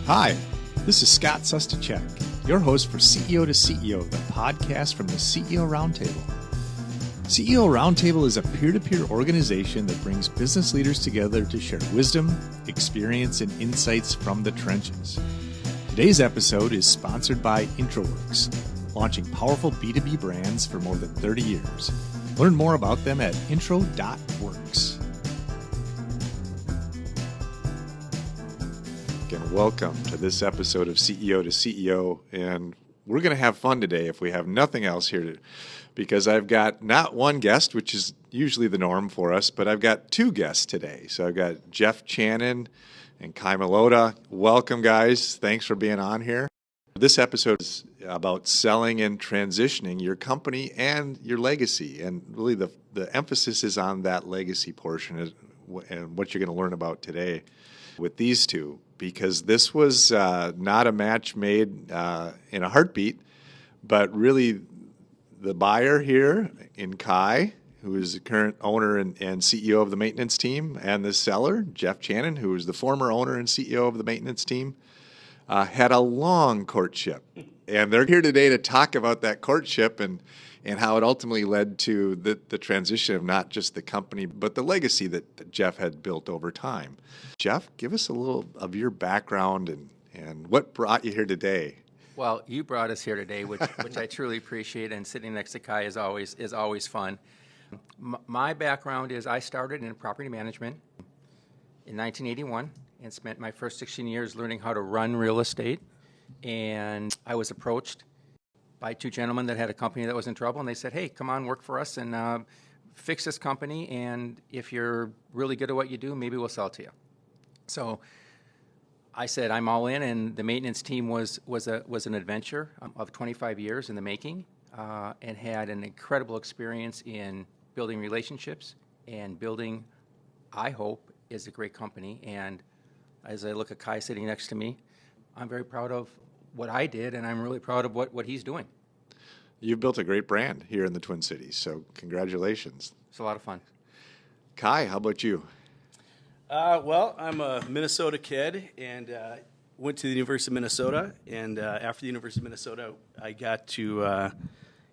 Hi, this is Scott Sustacek, your host for CEO to CEO, the podcast from the CEO Roundtable. CEO Roundtable is a peer-to-peer organization that brings business leaders together to share wisdom, experience, and insights from the trenches. Today's episode is sponsored by IntroWorks, launching powerful B2B brands for more than 30 years. Learn more about them at intro.works. And welcome to this episode of CEO to CEO. And we're going to have fun today if we have nothing else here, because I've got not one guest, which is usually the norm for us, but I've got two guests today. So I've got Jeff Chanen and Kai Milota. Welcome, guys. Thanks for being on here. This episode is about selling and transitioning your company and your legacy. And really the emphasis is on that legacy portion and what you're going to learn about today with these two, because this was not a match made in a heartbeat, but really the buyer here in Kai, who is the current owner and CEO of the maintenance team, and the seller, Jeff Chanen, who is the former owner and CEO of the maintenance team, had a long courtship. And they're here today to talk about that courtship and how it ultimately led to the transition of not just the company, but the legacy that Jeff had built over time. Jeff, give us a little of your background and what brought you here today. Well, you brought us here today, which I truly appreciate, and sitting next to Kai is always fun. My background is I started in property management in 1981 and spent my first 16 years learning how to run real estate. And I was approached by two gentlemen that had a company that was in trouble, and they said, "Hey, come on, work for us and fix this company, and if you're really good at what you do, maybe we'll sell it to you." So I said, I'm all in, and the maintenance team was an adventure of 25 years in the making, and had an incredible experience in building relationships and building, I hope, is a great company. And as I look at Kai sitting next to me, I'm very proud of what I did, and I'm really proud of what he's doing. You've built a great brand here in the Twin Cities, so congratulations. It's a lot of fun. Kai, how about you? Well, I'm a Minnesota kid and went to the University of Minnesota. And after the University of Minnesota, I got to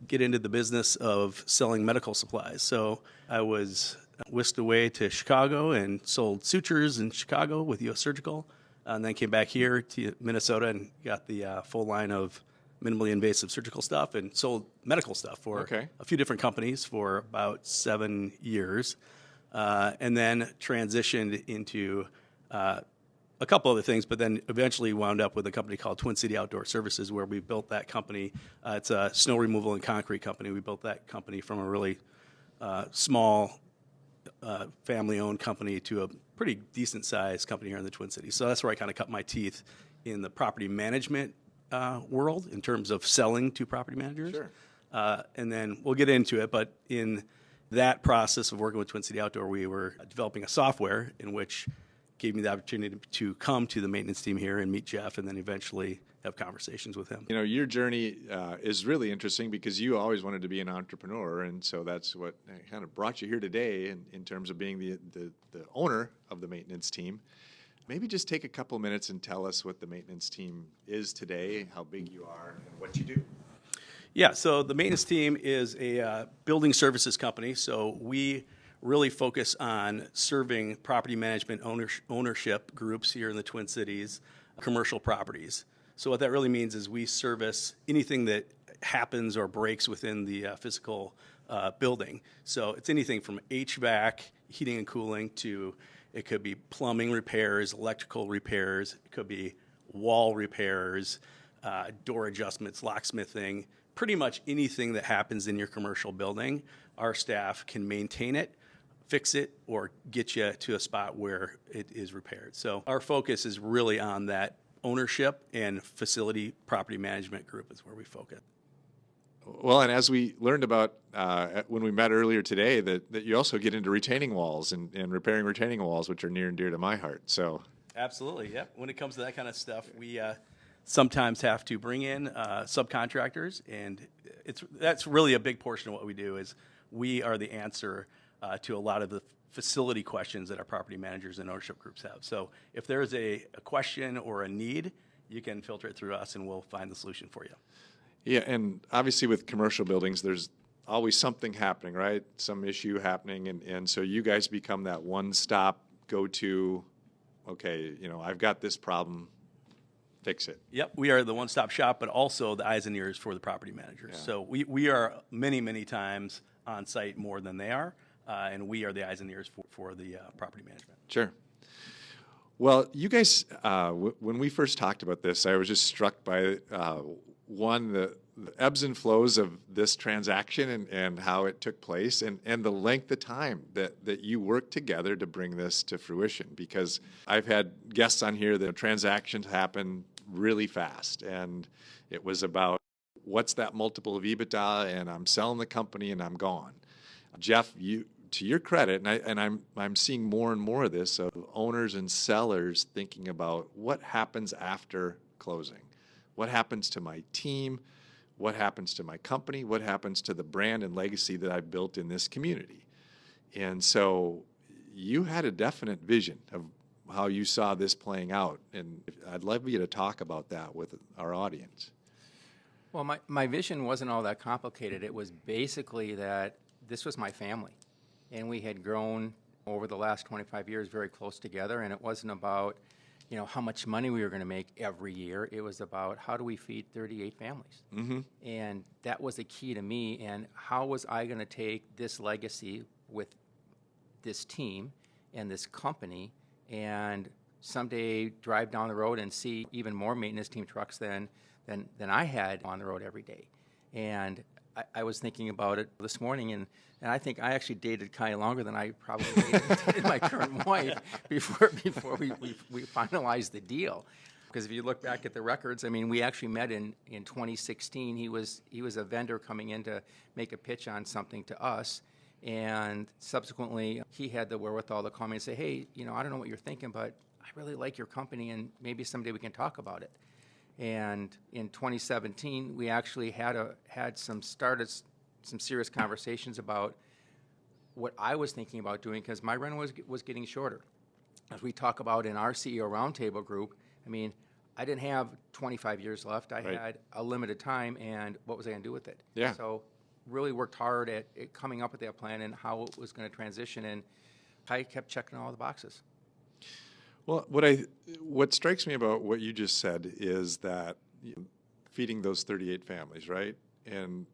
get into the business of selling medical supplies. So I was whisked away to Chicago and sold sutures in Chicago with U.S. Surgical, and then came back here to Minnesota and got the full line of minimally invasive surgical stuff and sold medical stuff for a few different companies for about 7 years. And then transitioned into a couple other things, but then eventually wound up with a company called Twin City Outdoor Services, where we built that company. It's a snow removal and concrete company. We built that company from a really small family-owned company to a pretty decent-sized company here in the Twin Cities. So that's where I kind of cut my teeth in the property management world in terms of selling to property managers. Sure. And then we'll get into it, but in that process of working with Twin City Outdoor, we were developing a software in which gave me the opportunity to come to the maintenance team here and meet Jeff, and then eventually have conversations with him. You know, your journey is really interesting because you always wanted to be an entrepreneur, and so that's what kind of brought you here today in terms of being the owner of the maintenance team. Maybe just take a couple minutes and tell us what the maintenance team is today, how big you are, and what you do. Yeah, so the maintenance team is a building services company, so we really focus on serving property management ownership groups here in the Twin Cities, commercial properties. So what that really means is we service anything that happens or breaks within the physical building. So it's anything from HVAC, heating and cooling, to it could be plumbing repairs, electrical repairs, it could be wall repairs, door adjustments, locksmithing. Pretty much anything that happens in your commercial building, our staff can maintain it, fix it, or get you to a spot where it is repaired. So our focus is really on that ownership and facility property management group is where we focus. Well, and as we learned about when we met earlier today, that you also get into retaining walls and repairing retaining walls, which are near and dear to my heart. So absolutely, yeah. When it comes to that kind of stuff, we sometimes have to bring in subcontractors, and that's really a big portion of what we do is we are the answer to a lot of the facility questions that our property managers and ownership groups have. So if there's a question or a need, you can filter it through us and we'll find the solution for you. Yeah, and obviously with commercial buildings, there's always something happening, right? Some issue happening, and so you guys become that one-stop go-to, okay, I've got this problem, fix it. Yep, we are the one-stop shop, but also the eyes and ears for the property managers. Yeah. So we are many, many times on site more than they are, and we are the eyes and ears for the property management. Sure. Well, you guys, when we first talked about this, I was just struck by, the ebbs and flows of this transaction and how it took place and the length of time that you worked together to bring this to fruition. Because I've had guests on here that transactions happen really fast, and it was about what's that multiple of EBITDA, and I'm selling the company and I'm gone. Jeff, to your credit, and I'm seeing more and more of this, of owners and sellers thinking about what happens after closing. What happens to my team? What happens to my company? What happens to the brand and legacy that I've built in this community? And so you had a definite vision of how you saw this playing out, and I'd love you to talk about that with our audience. Well, my vision wasn't all that complicated. It was basically that this was my family, and we had grown over the last 25 years very close together, and it wasn't about how much money we were going to make every year. It was about how do we feed 38 families. Mm-hmm. And that was the key to me, and how was I going to take this legacy with this team and this company and someday drive down the road and see even more maintenance team trucks than I had on the road every day. And I was thinking about it this morning, and I think I actually dated Kai longer than I probably dated my current wife before we finalized the deal. Because if you look back at the records, I mean, we actually met in 2016. He was a vendor coming in to make a pitch on something to us, and subsequently he had the wherewithal to call me and say, hey, I don't know what you're thinking, but I really like your company, and maybe someday we can talk about it. And in 2017, we actually started some serious conversations about what I was thinking about doing, because my run was getting shorter. As we talk about in our CEO roundtable group, I mean, I didn't have 25 years left. I had a limited time, and what was I going to do with it? Yeah. So really worked hard at coming up with that plan and how it was going to transition, and I kept checking all the boxes. Well, what strikes me about what you just said is that feeding those 38 families, right? And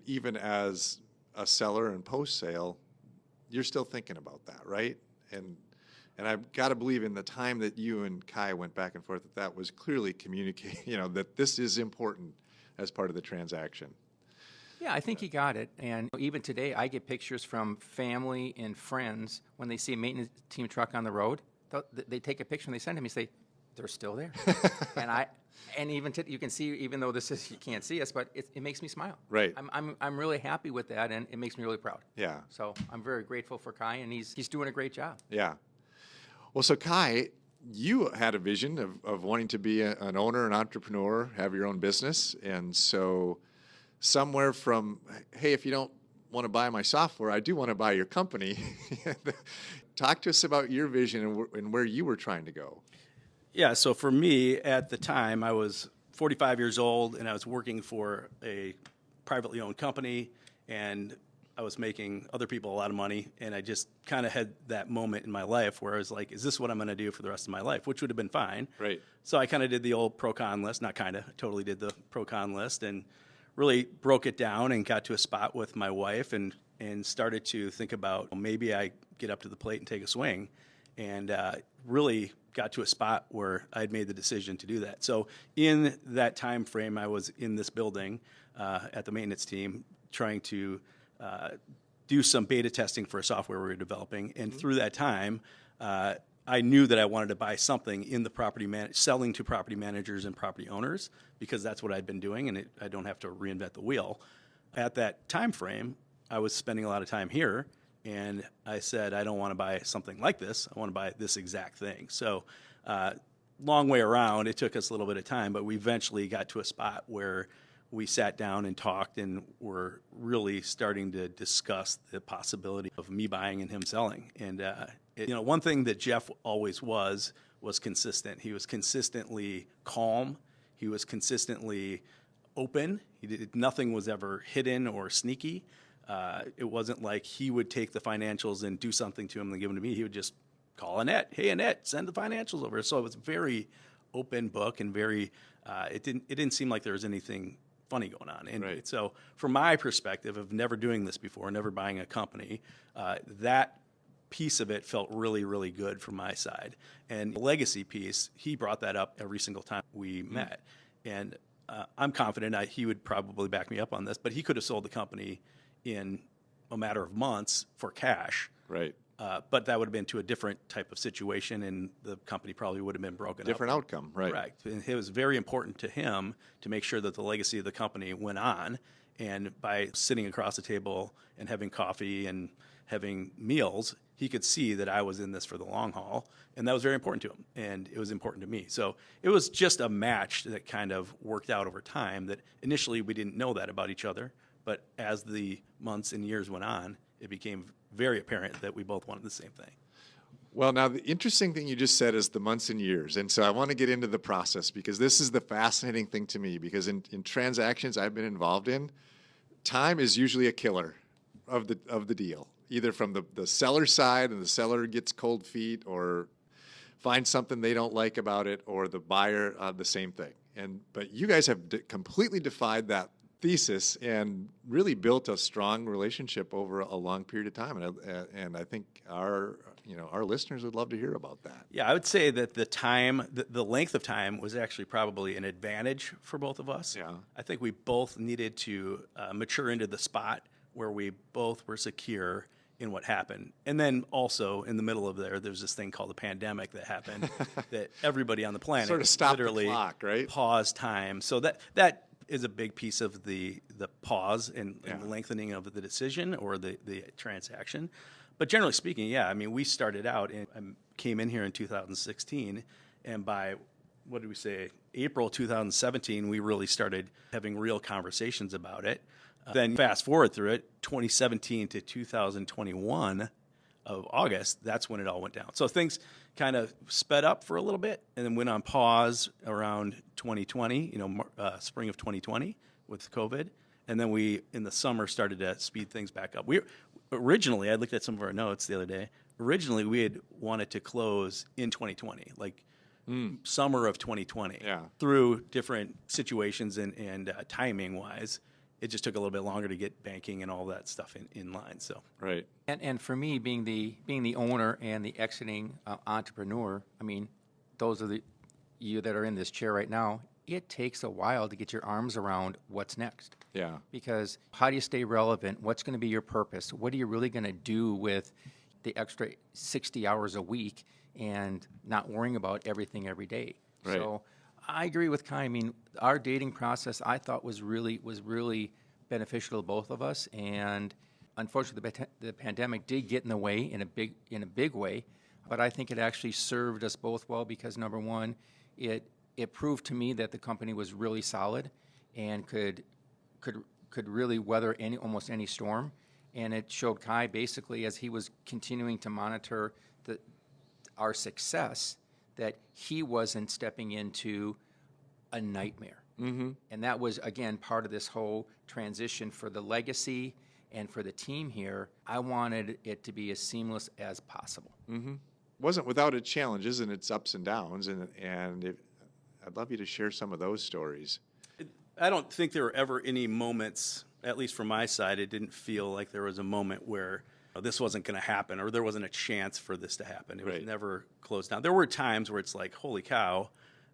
even as a seller and post-sale, you're still thinking about that, right? And I've got to believe in the time that you and Kai went back and forth that was clearly communicating, that this is important as part of the transaction. Yeah, I think he got it. And even today, I get pictures from family and friends when they see a maintenance team truck on the road. They take a picture and they send him. He say, "They're still there." and even you can see, even though you can't see us, but it makes me smile. Right. I'm really happy with that, and it makes me really proud. Yeah. So I'm very grateful for Kai, and he's doing a great job. Yeah. Well, so Kai, you had a vision of wanting to be an owner, an entrepreneur, have your own business, and so somewhere from, hey, if you don't want to buy my software, I do want to buy your company. Talk to us about your vision and where you were trying to go. Yeah, so for me, at the time, I was 45 years old, and I was working for a privately owned company, and I was making other people a lot of money, and I just kind of had that moment in my life where I was like, is this what I'm going to do for the rest of my life? Which would have been fine. Right. So I kind of did the old pro-con list, not kind of, totally did the pro-con list, and really broke it down and got to a spot with my wife and started to think about, well, maybe I get up to the plate and take a swing, and really got to a spot where I'd made the decision to do that. So in that time frame, I was in this building at the maintenance team trying to do some beta testing for a software we were developing, and through that time, I knew that I wanted to buy something in the selling to property managers and property owners, because that's what I'd been doing, and I don't have to reinvent the wheel. At that time frame, I was spending a lot of time here, and I said, I don't want to buy something like this. I want to buy this exact thing. So long way around, it took us a little bit of time, but we eventually got to a spot where we sat down and talked and were really starting to discuss the possibility of me buying and him selling. And, one thing that Jeff always was consistent. He was consistently calm. He was consistently open. Nothing was ever hidden or sneaky. It wasn't like he would take the financials and do something to him and give them to me. He would just call Annette. Hey, Annette, send the financials over. So it was very open book and very. It didn't seem like there was anything funny going on. And right. So from my perspective of never doing this before, never buying a company, that piece of it felt really, really good from my side. And the legacy piece, he brought that up every single time we met. And I'm confident he would probably back me up on this, but he could have sold the company in a matter of months for cash. Right. But that would have been to a different type of situation, and the company probably would have been broken up. Different outcome, right. Correct. And it was very important to him to make sure that the legacy of the company went on. And by sitting across the table and having coffee and having meals, he could see that I was in this for the long haul. And that was very important to him, and it was important to me. So it was just a match that kind of worked out over time, that initially we didn't know that about each other. But as the months and years went on, it became very apparent that we both wanted the same thing. Well, now the interesting thing you just said is the months and years. And so I want to get into the process, because this is the fascinating thing to me, because in transactions I've been involved in, time is usually a killer of the deal, either from the seller's side and the seller gets cold feet or finds something they don't like about it, or the buyer, the same thing. But you guys have completely defied that thesis and really built a strong relationship over a long period of time. And I think our listeners would love to hear about that. Yeah, I would say that the length of time was actually probably an advantage for both of us. Yeah. I think we both needed to mature into the spot where we both were secure in what happened. And then also in the middle of there's this thing called the pandemic that happened that everybody on the planet Sort of stopped literally the clock, right? paused time. So that is a big piece of the pause and lengthening of the decision or the transaction. But generally speaking, yeah, I mean, we started out and came in here in 2016, and by, what did we say, April 2017, we really started having real conversations about it. Then fast forward through it, 2017 to 2021 of August, that's when it all went down. So things kind of sped up for a little bit and then went on pause around 2020, spring of 2020 with COVID. And then we, in the summer, started to speed things back up. Originally, I looked at some of our notes the other day. Originally, we had wanted to close in 2020, like summer of 2020. Yeah. Through different situations and timing-wise, it just took a little bit longer to get banking and all that stuff in line. So right. And for me, being the owner and the exiting entrepreneur, I mean, those are you that are in this chair right now. It takes a while to get your arms around what's next. Yeah. Because how do you stay relevant? What's going to be your purpose? What are you really going to do with the extra 60 hours a week and not worrying about everything every day? Right. So I agree with Kai. I mean, our dating process I thought was really beneficial to both of us, and unfortunately the pandemic did get in the way in a big way, but I think it actually served us both well, because number one, it proved to me that the company was really solid and could really weather almost any storm, and it showed Kai basically, as he was continuing to monitor our success, that he wasn't stepping into a nightmare. Mm-hmm. And that was, again, part of this whole transition for the legacy and for the team here. I wanted it to be as seamless as possible. Mm-hmm. Wasn't without its challenges and its ups and downs, and I'd love you to share some of those stories. I don't think there were ever any moments, at least from my side, it didn't feel like there was a moment where this wasn't going to happen or there wasn't a chance for this to happen. It was never closed down. There were times where it's like, holy cow,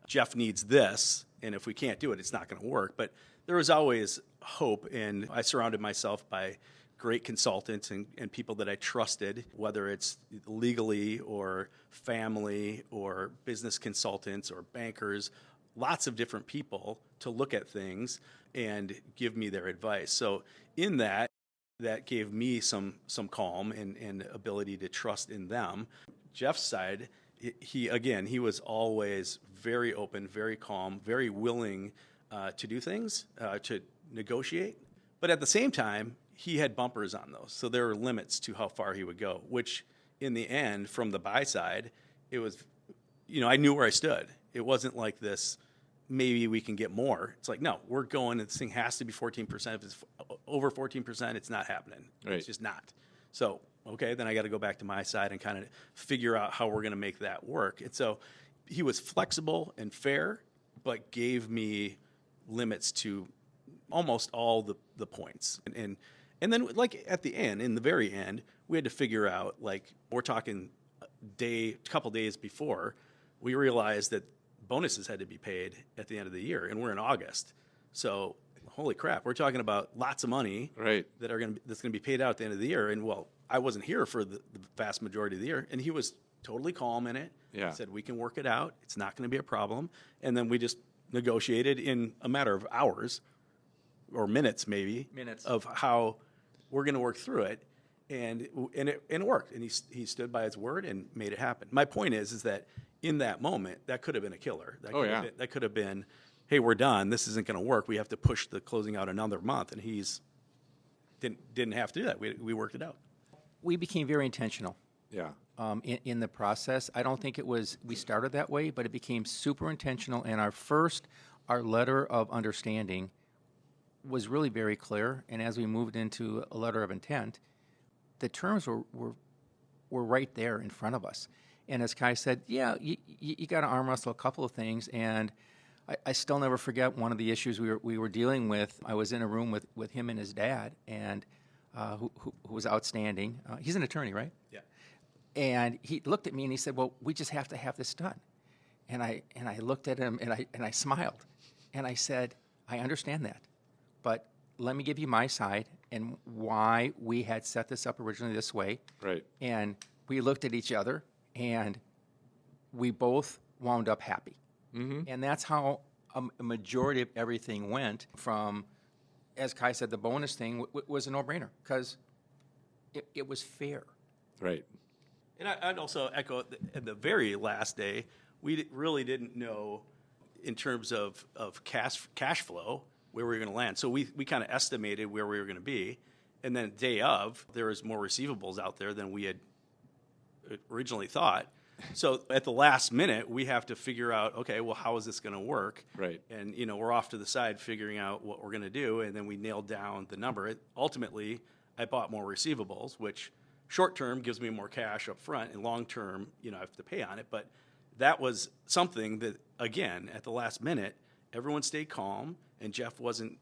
Jeff needs this, and if we can't do it, it's not going to work. But there was always hope, and I surrounded myself by great consultants and people that I trusted, whether it's legally or family or business consultants or bankers, lots of different people to look at things and give me their advice. So in that gave me some calm and ability to trust in them. Jeff's side, he was always very open, very calm, very willing to do things, to negotiate. But at the same time, he had bumpers on those. So there were limits to how far he would go, which in the end, from the buy side, it was, I knew where I stood. It wasn't like this, maybe we can get more. It's like, no, we're going, this thing has to be 14%. If it's over 14%, it's not happening. Right. It's just not. So, okay, then I got to go back to my side and kind of figure out how we're going to make that work. And so he was flexible and fair, but gave me limits to almost all the points. And then, like, at the end, in the very end, we had to figure out, like, we're talking a couple days before, we realized that bonuses had to be paid at the end of the year, and we're in August. So, holy crap, we're talking about lots of money Right. that's going to be paid out at the end of the year. And, well, I wasn't here for the vast majority of the year, and he was totally calm in it. Yeah. He said, we can work it out. It's not going to be a problem. And then we just negotiated in a matter of hours or minutes, maybe, of how we're going to work through it. And it worked. And he stood by his word and made it happen. My point is that in that moment, that could have been a killer. That could have been, hey, we're done. This isn't going to work. We have to push the closing out another month. And he's didn't have to do that. We worked it out. We became very intentional. Yeah. In the process. I don't think we started that way, but it became super intentional. And our letter of understanding was really very clear. And as we moved into a letter of intent, the terms were right there in front of us. And as Kai said, yeah, you got to arm wrestle a couple of things. And I still never forget one of the issues we were dealing with. I was in a room with him and his dad, and who was outstanding. He's an attorney, right? Yeah. And he looked at me and he said, "Well, we just have to have this done." And I looked at him and I smiled, and I said, "I understand that, but let me give you my side and why we had set this up originally this way." Right. And we looked at each other, and we both wound up happy. Mm-hmm. And that's how a majority of everything went from, as Kai said, the bonus thing was a no-brainer because it was fair. Right. And I'd also echo at the very last day, we really didn't know in terms of cash flow where we were going to land. So we kind of estimated where we were going to be. And then day of, there was more receivables out there than we had originally thought. So at the last minute, we have to figure out, okay, well, how is this going to work? Right. And, we're off to the side figuring out what we're going to do, and then we nailed down the number. Ultimately, I bought more receivables, which short term gives me more cash up front, and long term, I have to pay on it. But that was something that, again, at the last minute, everyone stayed calm, and Jeff wasn't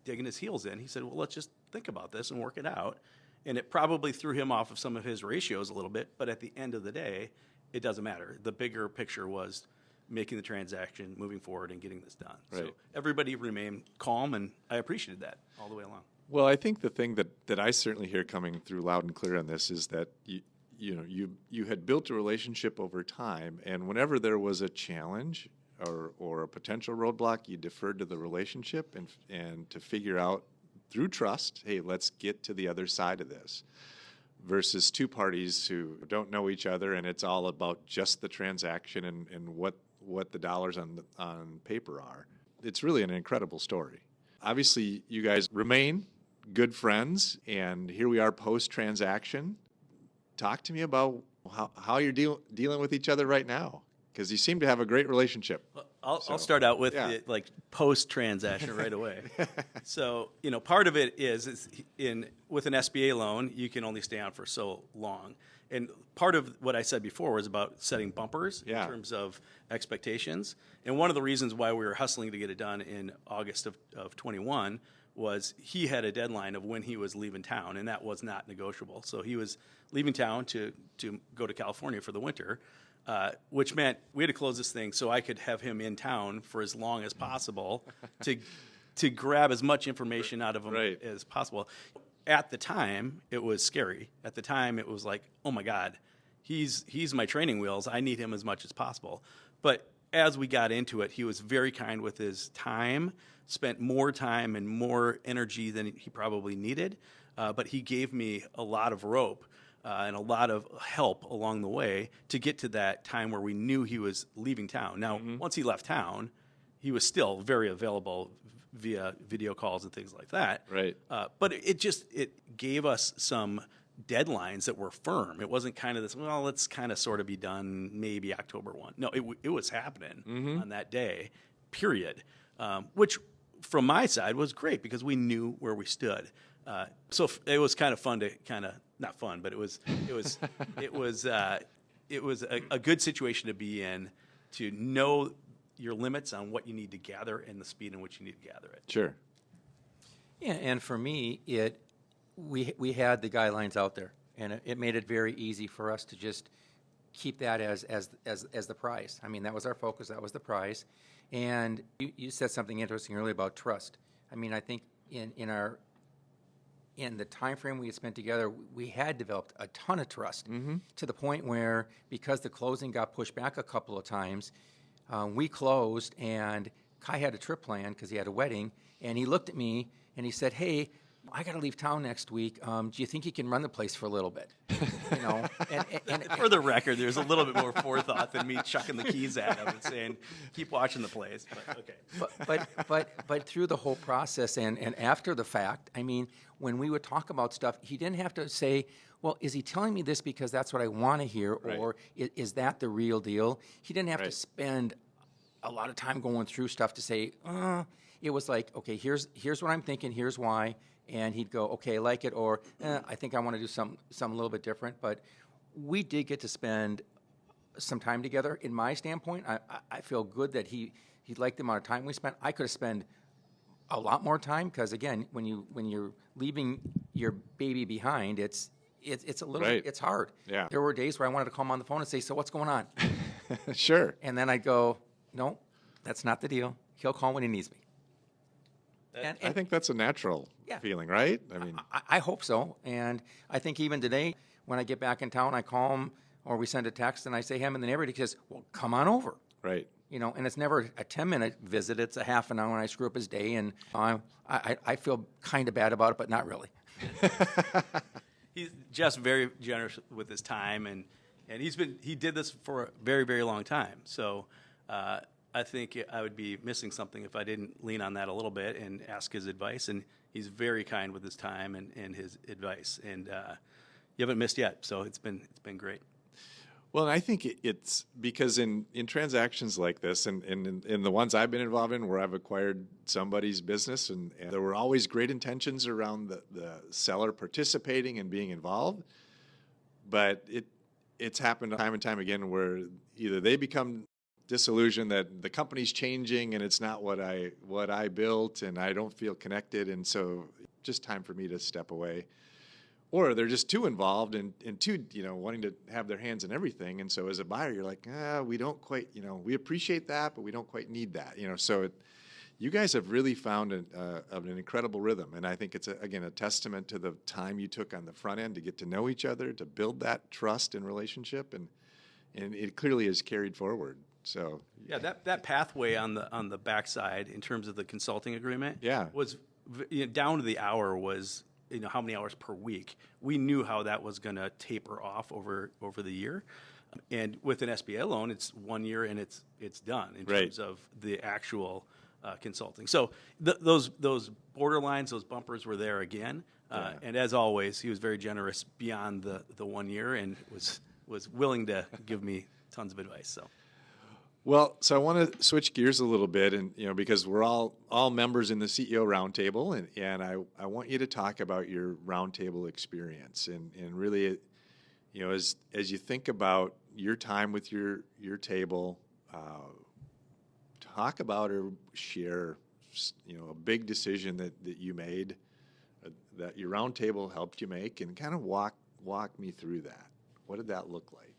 digging his heels in. He said, well, let's just think about this and work it out. And it probably threw him off of some of his ratios a little bit, but at the end of the day, it doesn't matter. The bigger picture was making the transaction, moving forward, and getting this done. Right. So everybody remained calm, and I appreciated that all the way along. Well, I think the thing that I certainly hear coming through loud and clear on this is that you had built a relationship over time, and whenever there was a challenge or a potential roadblock, you deferred to the relationship and to figure out through trust, hey, let's get to the other side of this. Versus two parties who don't know each other, and it's all about just the transaction and what the dollars on paper are. It's really an incredible story. Obviously, you guys remain good friends, and here we are post-transaction. Talk to me about how you're dealing with each other right now, because you seem to have a great relationship. I'll start out with it, like post-transaction right away. So, part of it is with an SBA loan, you can only stay on for so long. And part of what I said before was about setting bumpers in terms of expectations. And one of the reasons why we were hustling to get it done in August of 21 was he had a deadline of when he was leaving town, and that was not negotiable. So he was leaving town to go to California for the winter. Which meant we had to close this thing so I could have him in town for as long as possible to grab as much information out of him as possible. At the time, it was scary. At the time, it was like, oh my God, he's my training wheels. I need him as much as possible. But as we got into it, he was very kind with his time, spent more time and more energy than he probably needed. But he gave me a lot of rope. And a lot of help along the way to get to that time where we knew he was leaving town. Now, once he left town, he was still very available via video calls and things like that. Right. But it gave us some deadlines that were firm. It wasn't kind of this, well, let's kind of sort of be done maybe October 1. No, it was happening on that day, period, which from my side was great because we knew where we stood. So it was kind of fun to not fun, but it was a good situation to be in, to know your limits on what you need to gather and the speed in which you need to gather it. Sure. Yeah, and for me, we had the guidelines out there, and it made it very easy for us to just keep that as the prize. I mean, that was our focus. That was the prize. And you said something interesting earlier about trust. I mean, I think in the time frame we had spent together, we had developed a ton of trust to the point where, because the closing got pushed back a couple of times, we closed, and Kai had a trip planned because he had a wedding, and he looked at me and he said, "Hey, I got to leave town next week. Do you think you can run the place for a little bit?" You know, and For the record, there's a little bit more forethought than me chucking the keys at him and saying, "Keep watching the place." But okay. But through the whole process and after the fact, I mean, when we would talk about stuff, he didn't have to say, "Well, is he telling me this because that's what I want to hear, or is that the real deal?" He didn't have to spend a lot of time going through stuff to say, It was like, "Okay, here's what I'm thinking, here's why." And he'd go, "Okay, I like it," or "I think I want to do something a little bit different." But we did get to spend some time together. In my standpoint, I feel good that he liked the amount of time we spent. I could have spent a lot more time because, again, when you're leaving your baby behind, it's a little it's hard. Yeah. There were days where I wanted to call him on the phone and say, "So what's going on?" Sure. And then I'd go, "No, that's not the deal. He'll call when he needs me." And I think that's a natural feeling, right? I mean, I hope so. And I think even today, when I get back in town, I call him or we send a text and I say, "Hey, I'm in the neighborhood." He says, "Well, come on over." right. You know, and it's never a 10-minute visit. It's a half an hour, and I screw up his day, and I feel kind of bad about it, but not really. He's just very generous with his time, and he did this for a very, very long time. So I think I would be missing something if I didn't lean on that a little bit and ask his advice. And he's very kind with his time and his advice. And you haven't missed yet, so it's been great. Well, and I think it's because in transactions like this, and in the ones I've been involved in where I've acquired somebody's business, and there were always great intentions around the seller participating and being involved, but it's happened time and time again where either they become disillusioned that the company's changing and it's not what I built, and I don't feel connected, and so just time for me to step away. Or they're just too involved and too, wanting to have their hands in everything. And so as a buyer, you're like, we don't quite, we appreciate that, but we don't quite need that. So you guys have really found an incredible rhythm. And I think it's, again, a testament to the time you took on the front end to get to know each other, to build that trust and relationship. And it clearly is carried forward. So yeah, that pathway on the backside in terms of the consulting agreement was down to the hour was, how many hours per week. We knew how that was going to taper off over the year. And with an SBA loan, it's 1 year and it's done in terms of the actual consulting. So those borderlines, those bumpers were there again. And as always, he was very generous beyond the 1 year and was willing to give me tons of advice. So. Well, so I want to switch gears a little bit, and because we're all members in the CEO Roundtable, and I want you to talk about your roundtable experience, and really, as you think about your time with your table, talk about or share, a big decision that you made, that your roundtable helped you make, and kind of walk me through that. What did that look like?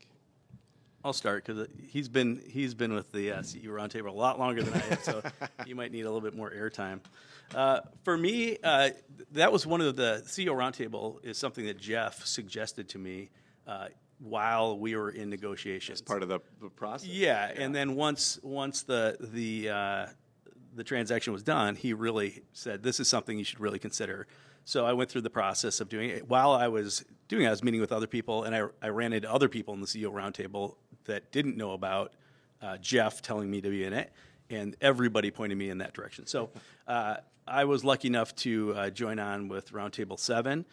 I'll start because he's been with the CEO Roundtable a lot longer than I have, so you might need a little bit more airtime. For me, that was one of the CEO Roundtable is something that Jeff suggested to me while we were in negotiations. As part of the process. Yeah, and then once the transaction was done, he really said, "This is something you should really consider." So I went through the process of doing it. While I was doing it, I was meeting with other people, and I ran into other people in the CEO Roundtable that didn't know about Jeff telling me to be in it. and everybody pointed me in that direction. So I was lucky enough to join on with Roundtable 7,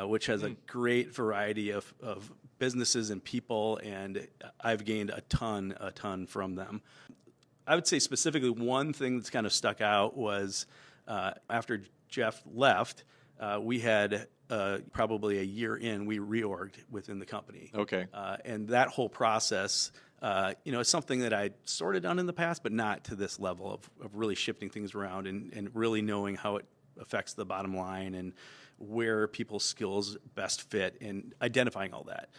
which has a great variety of businesses and people, and I've gained a ton from them. I would say specifically one thing that's kind of stuck out was after Jeff left, we had probably a year in, we reorged within the company. Okay. And that whole process, is something that I'd sort of done in the past, but not to this level of really shifting things around and really knowing how it affects the bottom line and where people's skills best fit and identifying all that.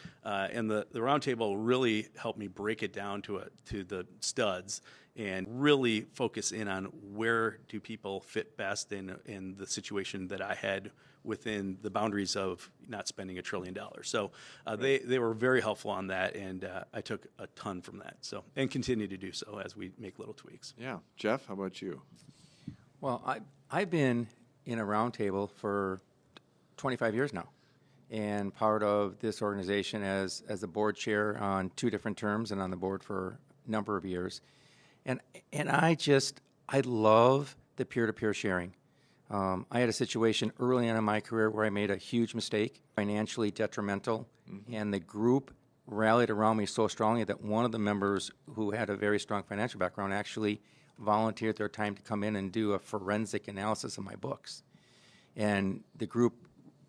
And the roundtable really helped me break it down to the studs and really focus in on where do people fit best in the situation that I had within the boundaries of not spending $1 trillion. So they were very helpful on that, and I took a ton from that. So and continue to do so as we make little tweaks. Yeah. Jeff, how about you? Well, I've been in a roundtable for 25 years now, and part of this organization as a board chair on 2 different terms and on the board for a number of years. And I love the peer-to-peer sharing. I had a situation early on in my career where I made a huge mistake, financially detrimental, and the group rallied around me so strongly that one of the members who had a very strong financial background actually volunteered their time to come in and do a forensic analysis of my books. And the group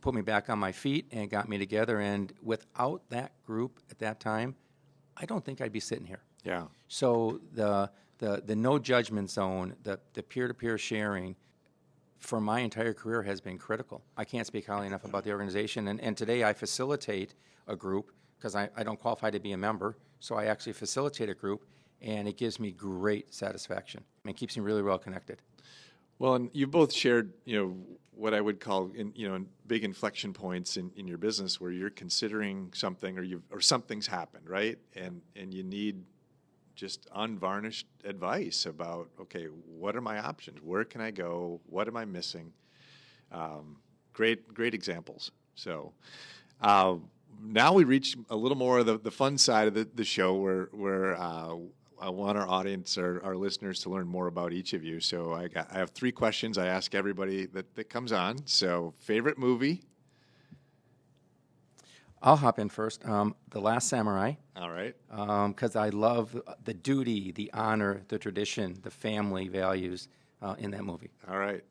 put me back on my feet and got me together, and without that group at that time, I don't think I'd be sitting here. Yeah. So the no judgment zone, the peer-to-peer sharing for my entire career has been critical. I can't speak highly enough about the organization, and today I facilitate a group because I don't qualify to be a member, so I actually facilitate a group, and it gives me great satisfaction. It keeps me really well connected. Well, and you both shared, what I would call, big inflection points in your business where you're considering something or something's happened, right? And you need just unvarnished advice about, okay, what are my options? Where can I go? What am I missing? Great examples. So now we reach a little more of the fun side of the show where I want our audience, our listeners, to learn more about each of you. So I have 3 questions I ask everybody that comes on. So favorite movie? I'll hop in first. The Last Samurai. All right. Because I love the duty, the honor, the tradition, the family values in that movie. All right.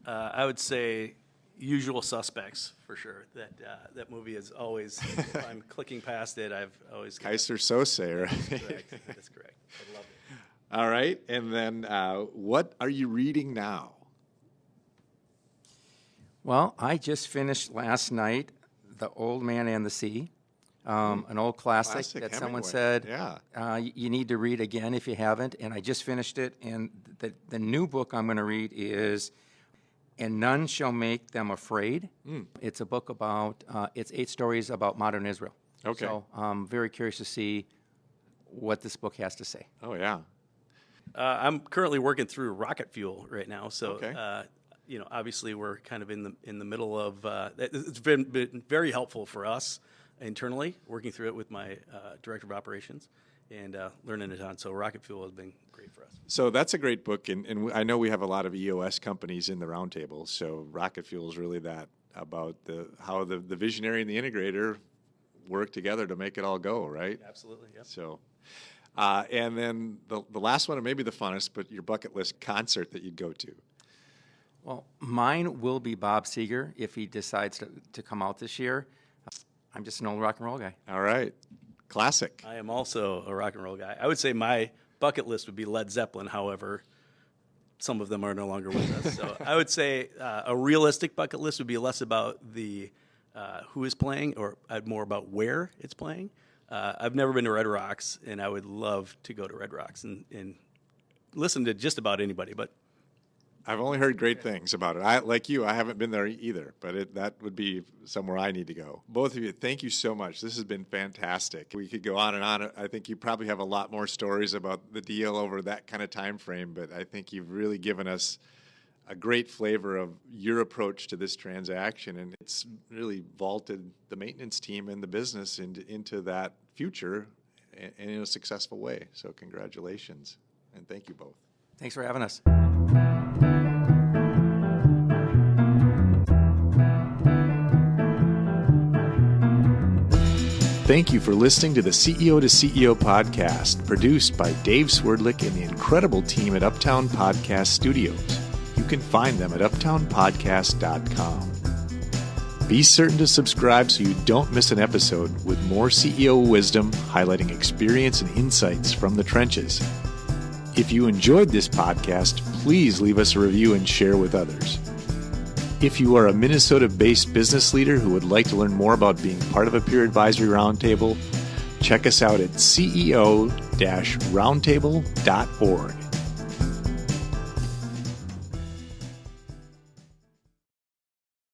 I would say Usual Suspects for sure. That movie is always, if I'm clicking past it, I've always... Kaiser Sose, right? That's correct. I love it. All right. And then what are you reading now? Well, I just finished last night The Old Man and the Sea, an old classic that someone said you need to read again if you haven't, and I just finished it. And the new book I'm going to read is And None Shall Make Them Afraid. It's a book about, it's 8 stories about modern Israel. Okay. So I'm very curious to see what this book has to say. Oh, yeah. I'm currently working through Rocket Fuel right now, so Okay. Obviously we're kind of in the middle of. It's been very helpful for us internally, working through it with my director of operations and learning a ton. So Rocket Fuel has been great for us. So that's a great book, and I know we have a lot of EOS companies in the roundtable. So Rocket Fuel is really that about how the visionary and the integrator work together to make it all go, right? Absolutely. Yeah. So. And then the last one, and maybe the funnest, but your bucket list concert that you'd go to. Well, mine will be Bob Seger if he decides to come out this year. I'm just an old rock and roll guy. All right. Classic. I am also a rock and roll guy. I would say my bucket list would be Led Zeppelin. However, some of them are no longer with us. So I would say a realistic bucket list would be less about the who is playing or more about where it's playing. I've never been to Red Rocks, and I would love to go to Red Rocks and listen to just about anybody. But I've only heard great things about it. Like you, I haven't been there either, but that would be somewhere I need to go. Both of you, thank you so much. This has been fantastic. We could go on and on. I think you probably have a lot more stories about the deal over that kind of time frame, but I think you've really given us a great flavor of your approach to this transaction, and it's really vaulted the maintenance team and the business into that future in a successful way. So congratulations. And thank you both. Thanks for having us. Thank you for listening to the CEO to CEO podcast, produced by Dave Swerdlick and the incredible team at Uptown Podcast Studios. You can find them at uptownpodcast.com. Be certain to subscribe so you don't miss an episode with more CEO wisdom highlighting experience and insights from the trenches. If you enjoyed this podcast, please leave us a review and share with others. If you are a Minnesota-based business leader who would like to learn more about being part of a peer advisory roundtable, check us out at ceo-roundtable.org.